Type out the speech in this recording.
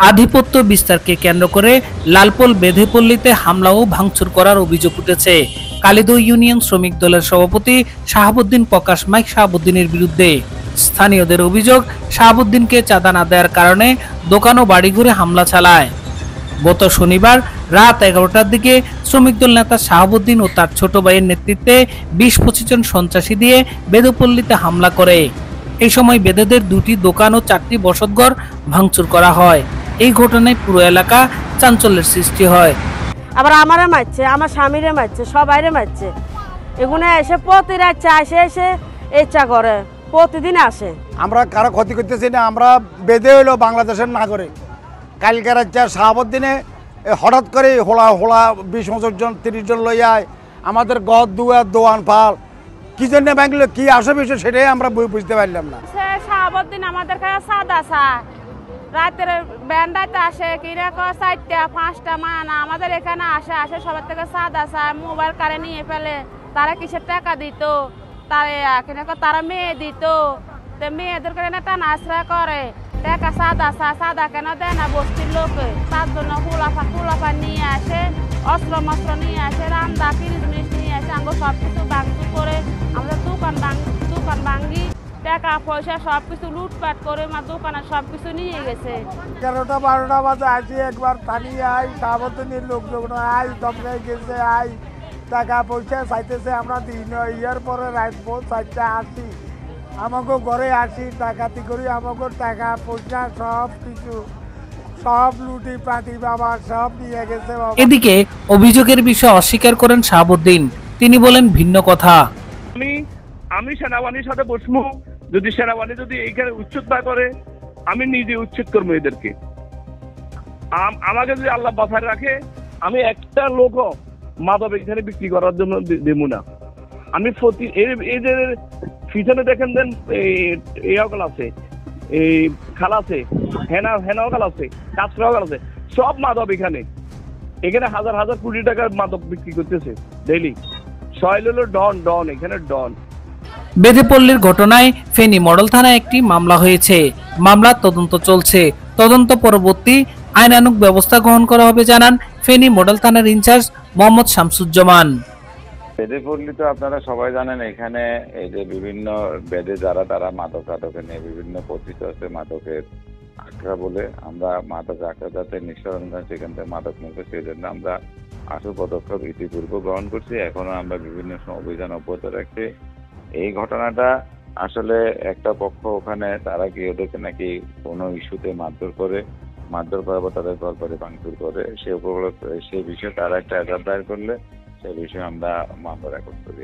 আধিপত্য বিস্তারকে কেন্দ্র করে লালপোল বেঁধেপল্লীতে হামলা ও ভাঙচুর করার অভিযোগ উঠেছে কালিদহ ইউনিয়ন শ্রমিক দলের সভাপতি শাহাবুদ্দিন প্রকাশ মাইক শাহাবুদ্দিনের বিরুদ্ধে। স্থানীয়দের অভিযোগ, শাহাবুদ্দিনকে চাঁদা না দেওয়ার কারণে দোকান ও বাড়িঘরে হামলা চালায়। গত শনিবার রাত 11টার দিকে শ্রমিক দল নেতা শাহাবুদ্দিন ও তার ছোট ভাইয়ের নেতৃত্বে 20-25 জন সন্ত্রাসী দিয়ে বেঁধেপল্লীতে হামলা করে। এই সময় বেঁধেদের 2টি দোকান ও 4টি বসতঘর ভাঙচুর করা হয়। এই ঘটনায় পুরো এলাকা চাঞ্চল্যের সৃষ্টি হয়। আবার আমারে মারছে, আমার স্বামীরে মারছে, সবাইরে মারছে। এগুলো এসে প্রতি রাত এসে ইচ্ছা করে, প্রতিদিন আসে। আমরা কারো ক্ষতি করতেছি না, আমরা বেঁধে হইলো বাংলাদেশের নাগরিক। কালকে রাজ্যে শাহাবুদ্দিনে হঠাৎ করে হোলা 20-25 জন 30 জন লইয়ায় আমাদের গদ দুয়ার দোয়ান পাল কি জন্য ভাঙলো, কি আসে বিষয় সেটাই আমরা বুঝতে পারলাম না। শাহাবুদ্দিন আমাদের কাছে সাদা চা রাতের ব্যান্ডাতে আসে, কিরকম 4টা-5টা মানা আমাদের এখানে আসে সবার থেকে সাদা চা মোবাইল কারে নিয়ে ফেলে। তারা কিসের টাকা দিত, তারা মেয়ে দিত, মেয়েদের কারণে টানা আশ্রা করে। টাকা সাদা কেন দেয় না বস্তির লোকে, তার জন্য ফুলাফা নিয়ে আসে, অস্ত্র নিয়ে আসে, রান্দা জিনিস নিয়ে আসে, আমরা সবকিছু ভাঙচুর করে আমাদের দোকান ভাঙ্গি, টাকা পয়সা সবকিছু লুটপাট করে দোকানে সবকিছু নিয়ে গেছে। 11টা-12টা বাজে আসি, একবার পানি আই শাহাবুদ্দিনের লোকজন আই দমকাই গেছে, আই টাকা পয়সা চাইতেছে, আমরা দিন ইয়ার পরে রাত 4টা আসি, আমাকে ঘরে আসি, ডাকাতি করি, আমাকে টাকা পয়সা সব কিছু সব লুটি পাটি বাবা সব নিয়ে গেছে। এদিকে অভিযোগের বিষয়ে অস্বীকার করেন শাহাবুদ্দিন। তিনি বলেন ভিন্ন কথা। আমি সেনাবাহিনীর সাথে বসবো, যদি সেনাবাহিনী যদি এইখানে উচ্ছেদ না করে আমি নিজে উচ্ছেদ করবো এদেরকে। আমাকে যদি আল্লাহ বাঁচায় রাখে আমি একটা লোকও মাদক এখানে বিক্রি করার জন্য দেব না। আমি এদের পিছনে দেখেন দেন এই আছে, এই খাল আছে, হেনাও খাল আছে, কাঁচরাও খাল আছে, সব মাদক এখানে হাজার কোটি টাকার মাদক বিক্রি করতেছে ডেইলি। সয়েল হলো ডন এখানে ডন। বেঁধেপল্লীর ঘটনায় ফেনী মডেল থানায় একটি মামলা হয়েছে। মামলার তদন্ত চলছে। তদন্ত পরবর্তী আইনানুগ ব্যবস্থা গ্রহণ করা হবে জানান ফেনী মডেল থানার ইনচার্জ মোহাম্মদ শামসুজ্জামান। বেঁধেপল্লী তো আপনারা সবাই জানেন, এখানে এই যে বিভিন্ন বেদে যারা তারা মাদকে নিয়ে বিভিন্ন পতিত আছে মাদকের আখড়া বলে, আমরা মাদক আখড়া যাতে নিঃসরণ করেন সেখান থেকে মাদক মুক্ত, সেই জন্য আমরা আশু পদক্ষেপ ইতিপূর্বে গ্রহণ করছি, এখনো আমরা বিভিন্ন অভিযান অব্যাহত রাখছি। এই ঘটনাটা আসলে একটা পক্ষ ওখানে তারা কি ওদেরকে নাকি কোনো ইস্যুতে মারধর করার পর তাদের ঘর বাড়ি ভাঙচুর করে, সেই বিষয়ে তারা একটা এজাহার দায়ের করলে সেই বিষয়ে আমরা মামলা রেকর্ড করি।